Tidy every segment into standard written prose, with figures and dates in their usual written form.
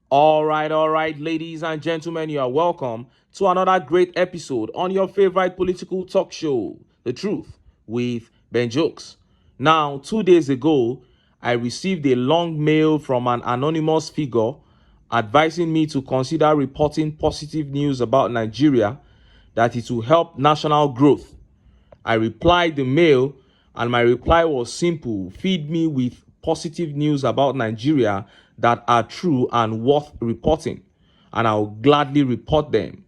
All right, ladies and gentlemen, you are welcome to another great episode on your favorite political talk show, The Truth with Ben Jokes. Now, 2 days ago, I received a long mail from an anonymous figure advising me to consider reporting positive news about Nigeria that it will help national growth. I replied the mail, and my reply was simple: feed me with positive news about Nigeria that are true and worth reporting, and I'll gladly report them.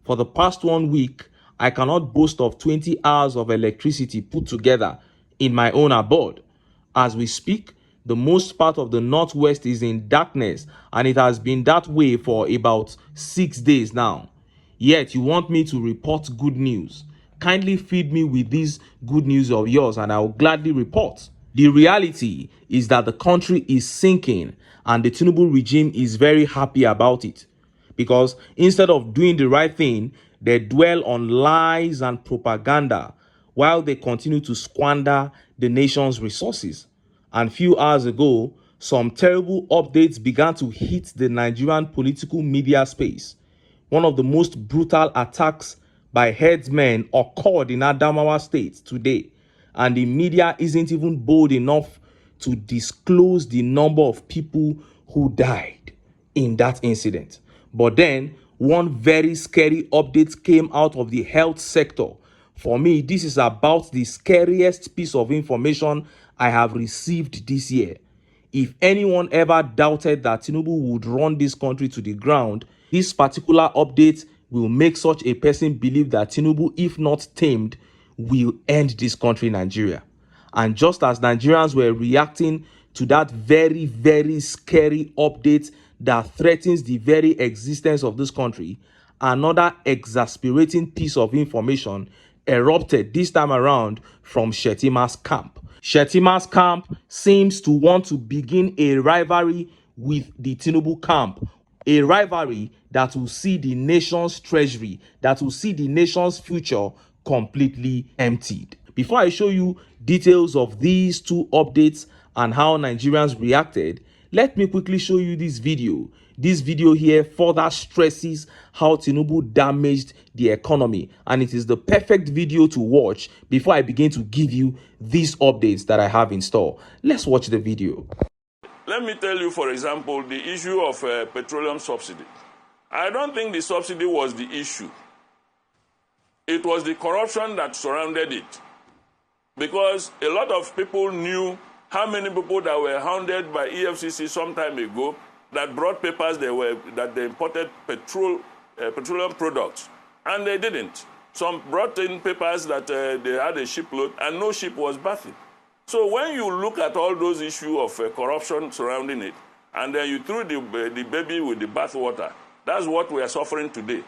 For the past 1 week, I cannot boast of 20 hours of electricity put together in my own abode. As we speak, the most part of the Northwest is in darkness, and it has been that way for about 6 days now. Yet you want me to report good news. Kindly feed me with this good news of yours, and I will gladly report. The reality is that the country is sinking, and the TINUBU regime is very happy about it. Because instead of doing the right thing, they dwell on lies and propaganda while they continue to squander the nation's resources. And few hours ago, some terrible updates began to hit the Nigerian political media space. One of the most brutal attacks by headsmen occurred in Adamawa State today, and the media isn't even bold enough to disclose the number of people who died in that incident. But then, one very scary update came out of the health sector. For me, this is about the scariest piece of information I have received this year. If anyone ever doubted that TINUBU would run this country to the ground, this particular update will make such a person believe that TINUBU, if not tamed, will end this country, Nigeria. And just as Nigerians were reacting to that very, very scary update that threatens the very existence of this country, another exasperating piece of information erupted this time around from Shettima's camp. Shettima's camp seems to want to begin a rivalry with the TINUBU camp, a rivalry that will see the nation's treasury, that will see the nation's future completely emptied. Before I show you details of these two updates and how Nigerians reacted, let me quickly show you this video. This video here further stresses how TINUBU damaged the economy, and it is the perfect video to watch before I begin to give you these updates that I have in store. Let's watch the video. Let me tell you, for example, the issue of petroleum subsidy. I don't think the subsidy was the issue. It was the corruption that surrounded it. Because a lot of people knew how many people that were hounded by EFCC some time ago that brought papers that they imported petroleum products, and they didn't. Some brought in papers that they had a shipload, and no ship was berthing. So when you look at all those issues of corruption surrounding it, and then you threw the baby with the bathwater, that's what we are suffering today.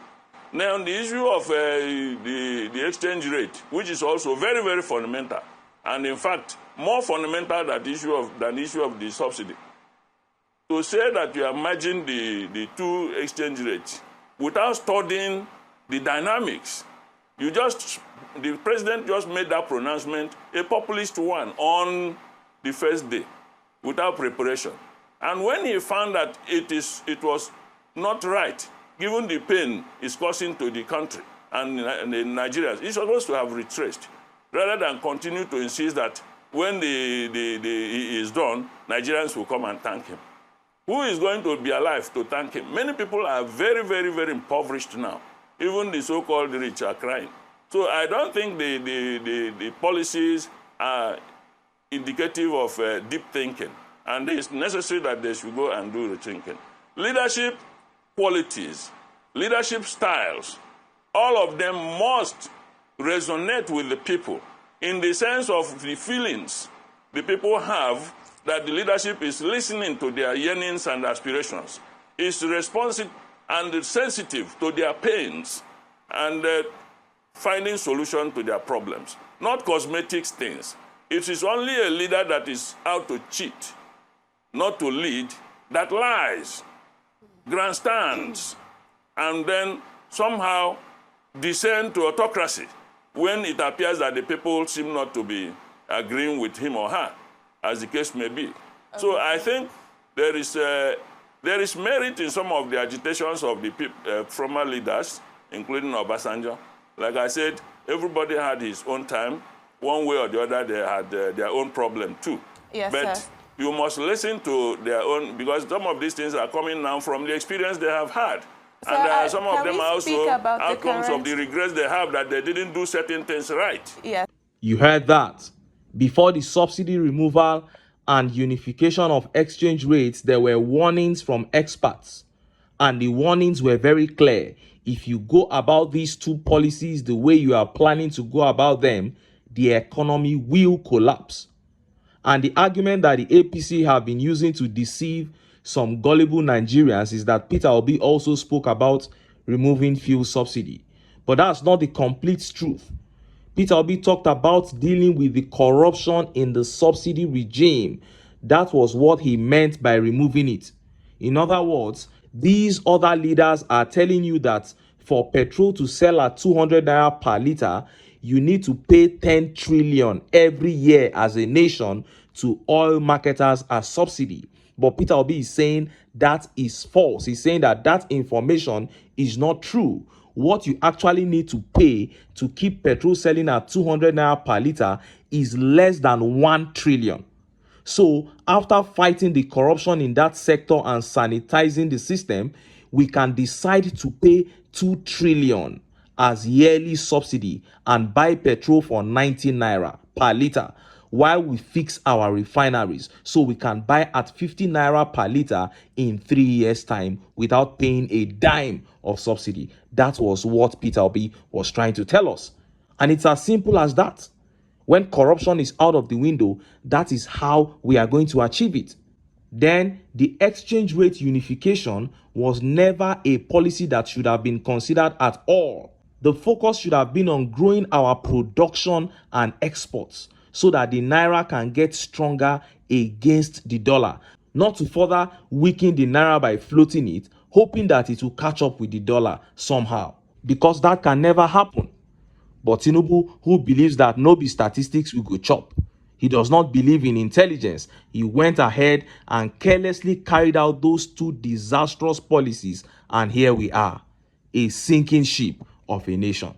Now, the issue of the exchange rate, which is also very, very fundamental, and in fact, more fundamental than the issue of the subsidy. To say that you are merging the two exchange rates without studying the dynamics, the president just made that pronouncement, a populist one, on the first day, without preparation. And when he found that it was not right, given the pain it's causing to the country and the Nigerians, he's supposed to have retraced, rather than continue to insist that when he is done, Nigerians will come and thank him. Who is going to be alive to thank him? Many people are very, very, very impoverished now. Even the so-called rich are crying. So I don't think the policies are indicative of deep thinking. And it's necessary that they should go and do rethinking. Leadership qualities, leadership styles, all of them must resonate with the people in the sense of the feelings the people have that the leadership is listening to their yearnings and aspirations, is responsive and sensitive to their pains, and finding solutions to their problems, not cosmetic things. It is only a leader that is out to cheat, not to lead, that lies, grandstands, and then somehow descend to autocracy when it appears that the people seem not to be agreeing with him or her, as the case may be. Okay. So I think there is There is merit in some of the agitations of the former leaders, including Obasanjo. Like I said, everybody had his own time. One way or the other, they had their own problem too. Yes, but sir. you must listen to their own, because some of these things are coming now from the experience they have had. So, and some of them are also about outcomes of the regrets they have that they didn't do certain things right. Yes. You heard that. Before the subsidy removal and unification of exchange rates, there were warnings from experts. And the warnings were very clear. If you go about these two policies the way you are planning to go about them, the economy will collapse. And the argument that the APC have been using to deceive some gullible Nigerians is that Peter Obi also spoke about removing fuel subsidy. But that's not the complete truth. Peter Obi talked about dealing with the corruption in the subsidy regime. That was what he meant by removing it. In other words, these other leaders are telling you that for petrol to sell at 200 naira per litre, you need to pay 10 trillion every year as a nation to oil marketers as subsidy. But Peter Obi is saying that is false. He's saying that that information is not true. What you actually need to pay to keep petrol selling at 200 naira per litre is less than 1 trillion. So after fighting the corruption in that sector and sanitizing the system, we can decide to pay 2 trillion as yearly subsidy and buy petrol for 90 naira per litre while we fix our refineries so we can buy at 50 naira per litre in 3 years' time without paying a dime of subsidy. That was what Peter Obi was trying to tell us. And it's as simple as that. When corruption is out of the window, that is how we are going to achieve it. Then, the exchange rate unification was never a policy that should have been considered at all. The focus should have been on growing our production and exports so that the naira can get stronger against the dollar, not to further weaken the naira by floating it, hoping that it will catch up with the dollar somehow, because that can never happen. But TINUBU, who believes that no be statistics we go chop, he does not believe in intelligence. He went ahead and carelessly carried out those two disastrous policies, and here we are, a sinking ship of a nation.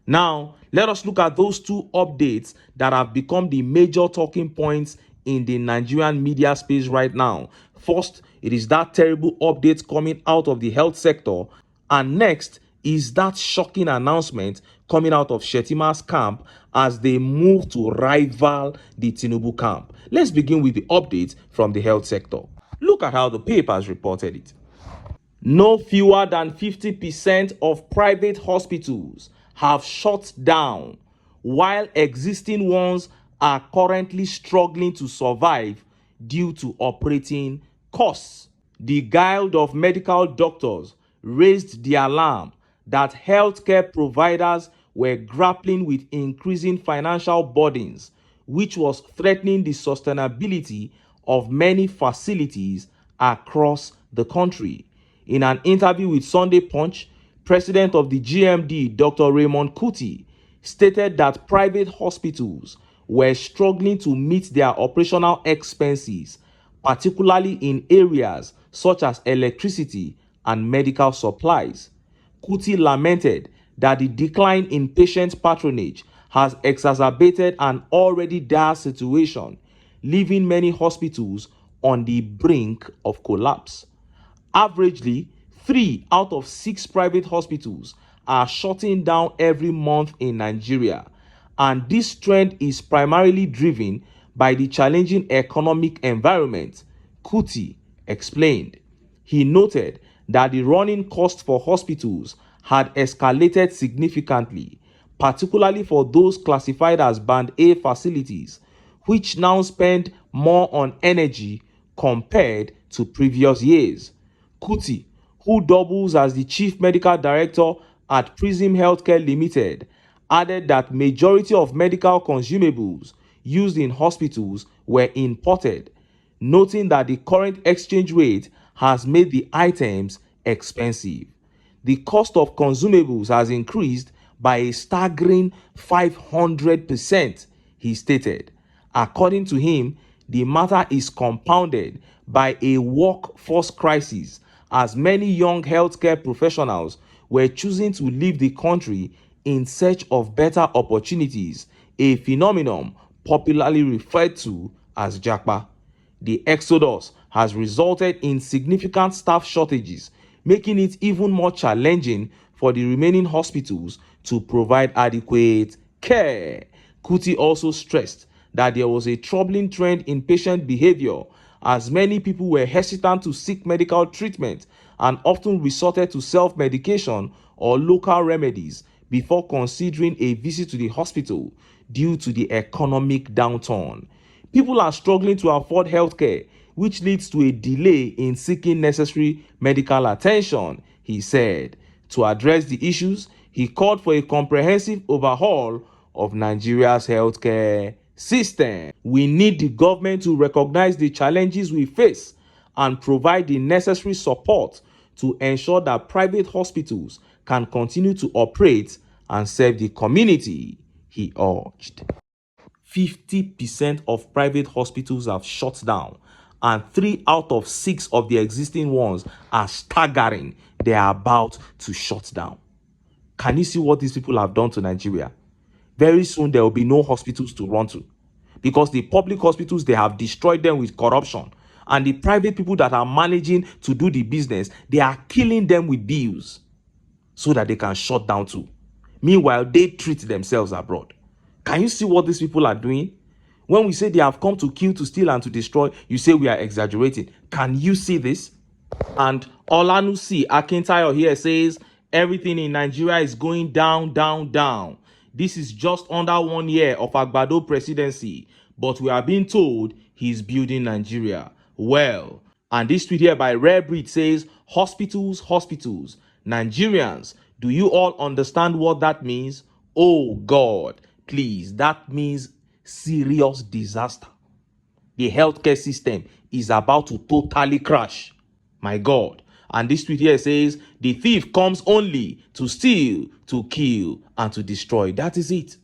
Now, let us look at those two updates that have become the major talking points in the Nigerian media space right now. First, it is that terrible update coming out of the health sector, and next is that shocking announcement coming out of Shettima's camp as they move to rival the TINUBU camp. Let's begin with the update from the health sector. Look at how the papers reported it. No fewer than 50% of private hospitals have shut down, while existing ones are currently struggling to survive due to operating costs. The Guild of Medical Doctors raised the alarm that healthcare providers were grappling with increasing financial burdens, which was threatening the sustainability of many facilities across the country. In an interview with Sunday Punch, President of the GMD, Dr. Raymond Kuti, stated that private hospitals were struggling to meet their operational expenses, particularly in areas such as electricity and medical supplies. Kuti lamented that the decline in patient patronage has exacerbated an already dire situation, leaving many hospitals on the brink of collapse. Averagely, 3 out of 6 private hospitals are shutting down every month in Nigeria, and this trend is primarily driven by the challenging economic environment, Kuti explained. He noted that the running cost for hospitals had escalated significantly, particularly for those classified as Band A facilities, which now spend more on energy compared to previous years. Kuti, who doubles as the Chief Medical Director at Prism Healthcare Limited, added that majority of medical consumables used in hospitals were imported, noting that the current exchange rate has made the items expensive. The cost of consumables has increased by a staggering 500%, he stated. According to him, the matter is compounded by a workforce crisis, as many young healthcare professionals were choosing to leave the country in search of better opportunities, a phenomenon popularly referred to as japa. The exodus has resulted in significant staff shortages, making it even more challenging for the remaining hospitals to provide adequate care. Kuti also stressed that there was a troubling trend in patient behavior, as many people were hesitant to seek medical treatment and often resorted to self-medication or local remedies before considering a visit to the hospital due to the economic downturn. People are struggling to afford healthcare, which leads to a delay in seeking necessary medical attention, he said. To address the issues, he called for a comprehensive overhaul of Nigeria's healthcare system. We need the government to recognize the challenges we face and provide the necessary support to ensure that private hospitals can continue to operate and serve the community, he urged. 50% of private hospitals have shut down, and 3 out of 6 of the existing ones are staggering. They are about to shut down. Can you see what these people have done to Nigeria? Very soon there will be no hospitals to run to, because the public hospitals, they have destroyed them with corruption, and the private people that are managing to do the business, they are killing them with bills so that they can shut down too. Meanwhile, they treat themselves abroad. Can you see what these people are doing? When we say they have come to kill, to steal, and to destroy, you say we are exaggerating. Can you see this? And Olanusi Akintayo here says everything in Nigeria is going down, down, down. This is just under 1 year of Agbado presidency, but we are being told he's building Nigeria. Well, and this tweet here by Rare Breed says, hospitals, hospitals. Nigerians, do you all understand what that means? Oh God, please, that means serious disaster. The healthcare system is about to totally crash. My God. And this tweet here says, the thief comes only to steal, to kill, and to destroy. That is it.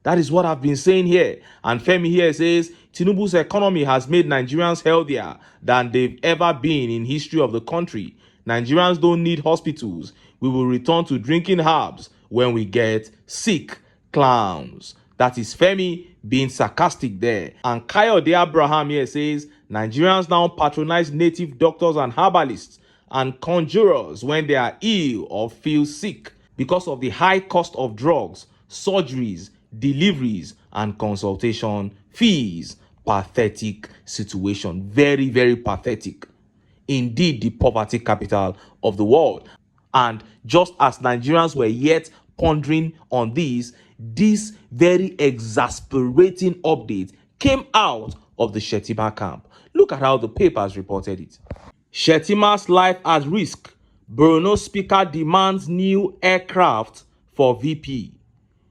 That is what I've been saying here. And Femi here says, Tinubu's economy has made Nigerians healthier than they've ever been in history of the country. Nigerians don't need hospitals. We will return to drinking herbs when we get sick. Clowns. That is Femi being sarcastic there. And Kayode Abraham here says, Nigerians now patronize native doctors and herbalists and conjurers when they are ill or feel sick because of the high cost of drugs, surgeries, deliveries, and consultation fees. Pathetic situation. Very, very pathetic. Indeed, the poverty capital of the world. And just as Nigerians were yet pondering on this very exasperating update came out of the Shettima camp. Look at how the papers reported it. Shettima's life at risk. Borno Speaker demands new aircraft for VP.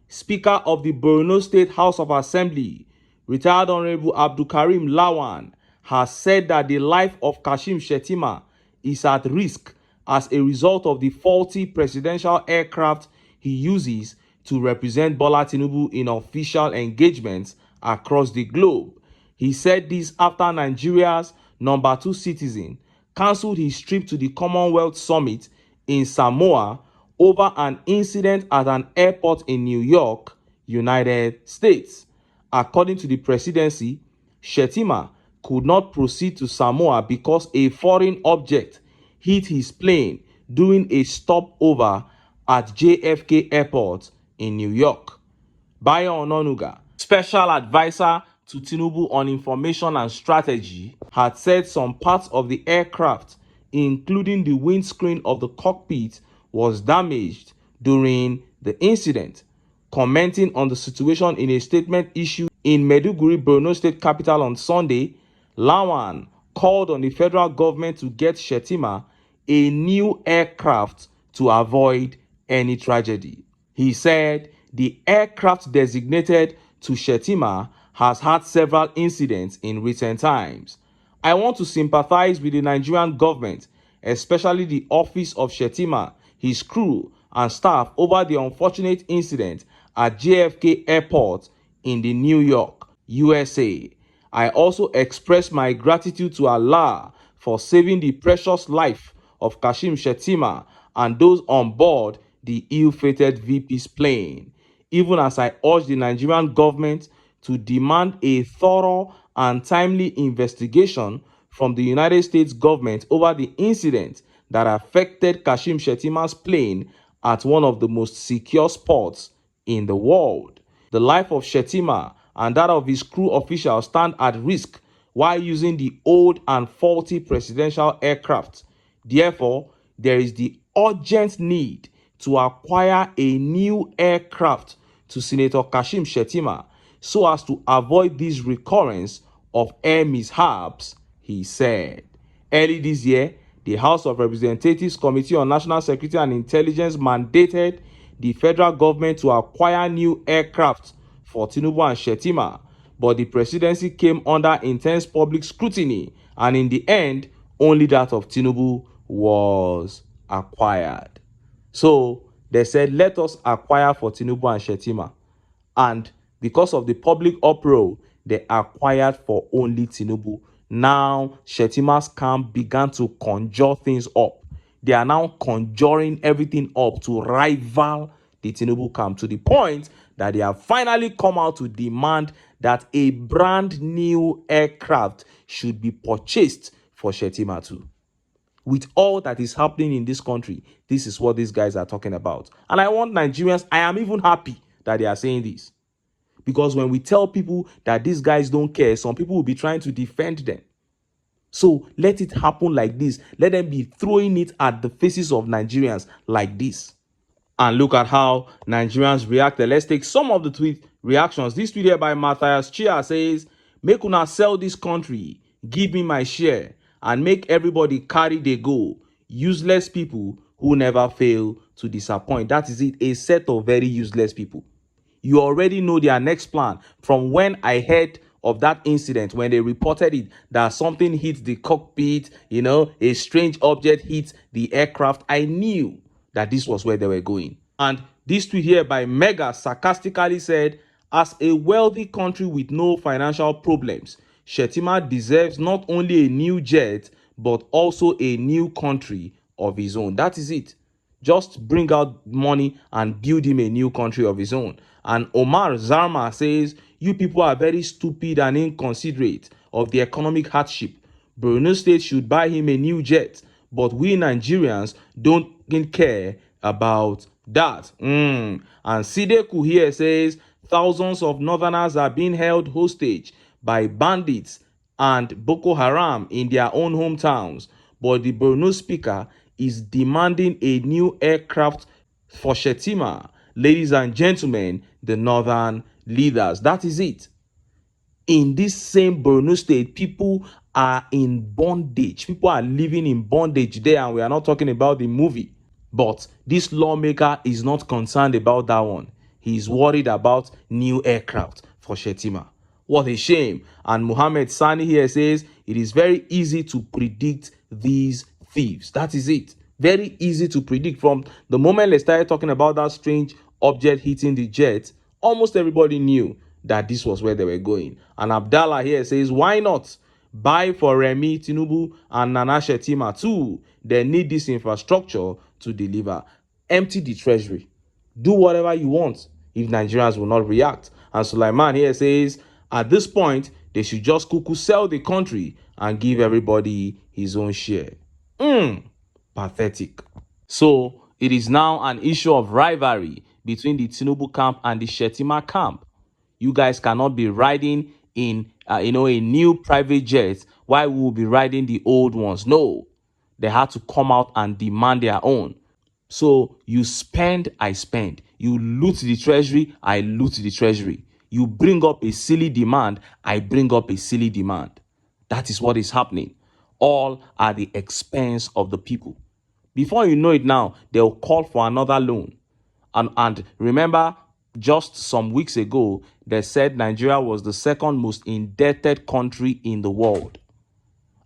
Speaker of the Borno State House of Assembly, retired Honorable Abdulkarim Lawan, has said that the life of Kashim Shettima is at risk as a result of the faulty presidential aircraft he uses to represent Bola Tinubu in official engagements across the globe. He said this after Nigeria's number 2 citizen cancelled his trip to the Commonwealth Summit in Samoa over an incident at an airport in New York, United States. According to the presidency, Shettima could not proceed to Samoa because a foreign object hit his plane during a stopover at JFK Airport in New York. Bayo Ononuga, special advisor to Tinubu on information and strategy, had said some parts of the aircraft, including the windscreen of the cockpit, was damaged during the incident. Commenting on the situation in a statement issued in Maiduguri, Borno State capital on Sunday, Lawan called on the federal government to get Shettima a new aircraft to avoid any tragedy. He said the aircraft designated to Shettima has had several incidents in recent times. I want to sympathize with the Nigerian government, especially the office of Shettima, his crew, and staff over the unfortunate incident at JFK Airport in the New York, USA. I also express my gratitude to Allah for saving the precious life of Kashim Shettima and those on board the ill-fated VP's plane, even as I urge the Nigerian government to demand a thorough and timely investigation from the United States government over the incident that affected Kashim Shettima's plane at one of the most secure spots in the world. The life of Shettima and that of his crew officials stand at risk while using the old and faulty presidential aircraft. Therefore, there is the urgent need to acquire a new aircraft to Senator Kashim Shettima so as to avoid this recurrence of air mishaps, he said. Early this year, the House of Representatives Committee on National Security and Intelligence mandated the federal government to acquire new aircraft for TINUBU and Shettima, but the presidency came under intense public scrutiny, and in the end, only that of TINUBU was acquired. So they said, let us acquire for TINUBU and Shettima. And because of the public uproar, they acquired for only TINUBU. Now, Shettima's camp began to conjure things up. They are now conjuring everything up to rival the TINUBU camp, to the point that they have finally come out to demand that a brand new aircraft should be purchased for Shettima too. With all that is happening in this country, this is what these guys are talking about. And I want Nigerians, I am even happy that they are saying this. Because when we tell people that these guys don't care, some people will be trying to defend them. So let it happen like this. Let them be throwing it at the faces of Nigerians like this. And look at how Nigerians reacted. Let's take some of the tweet reactions. This tweet here by Matthias Chia says, make una sell this country, give me my share, and make everybody carry the go. Useless people who never fail to disappoint. That is it, a set of very useless people. You already know their next plan. From when I heard of that incident, when they reported it, that something hit the cockpit, a strange object hit the aircraft, I knew that this was where they were going. And this tweet here by Mega sarcastically said, as a wealthy country with no financial problems, Shettima deserves not only a new jet, but also a new country of his own. That is it. Just bring out money and build him a new country of his own. And Omar Zarma says, you people are very stupid and inconsiderate of the economic hardship. Borno State should buy him a new jet, but we Nigerians don't care about that. And Sideku here says, thousands of northerners are being held hostage by bandits and Boko Haram in their own hometowns, but the Borno speaker is demanding a new aircraft for Shettima. Ladies and gentlemen, the northern leaders. That is it. In this same Borno state, people are in bondage. People are living in bondage there, and we are not talking about the movie. But this lawmaker is not concerned about that one. He is worried about new aircraft for Shettima. What a shame. And Mohammed Sani here says, it is very easy to predict these thieves. That is it. Very easy to predict. From the moment they started talking about that strange object hitting the jet, almost everybody knew that this was where they were going. And Abdallah here says, why not buy for Remi, TINUBU, and Nana Shettima too? They need this infrastructure to deliver. Empty the treasury. Do whatever you want if Nigerians will not react. And Sulaiman here says, at this point, they should just cuckoo sell the country and give everybody his own share. Pathetic. So it is now an issue of rivalry between the TINUBU camp and the Shettima camp. You guys cannot be riding in a new private jet while we will be riding the old ones. No, they had to come out and demand their own. So you spend, I spend. You loot the treasury, I loot the treasury. You bring up a silly demand, I bring up a silly demand. That is what is happening. All at the expense of the people. Before you know it now, they'll call for another loan. And remember, just some weeks ago, they said Nigeria was the second most indebted country in the world.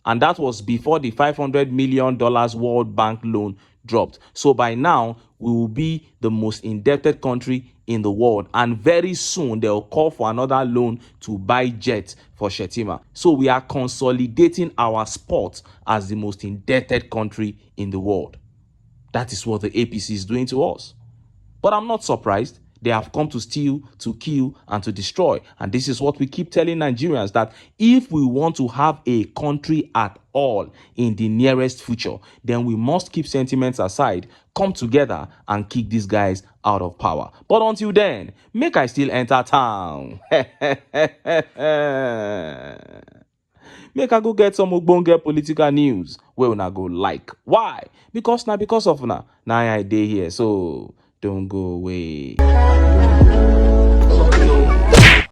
And that was before the $500 million World Bank loan dropped. So by now, we will be the most indebted country in the world, and very soon they'll call for another loan to buy jets for Shettima. So we are consolidating our spot as the most indebted country in the world. That is what the APC is doing to us. But I'm not surprised. They have come to steal, to kill, and to destroy. And this is what we keep telling Nigerians, that if we want to have a country at all in the nearest future, then we must keep sentiments aside, come together, and kick these guys out of power. But until then, make I still enter town. Make I go get some ogbonge political news wey una go like. Why? Because of una. Now I dey here, so don't go away. Don't go away.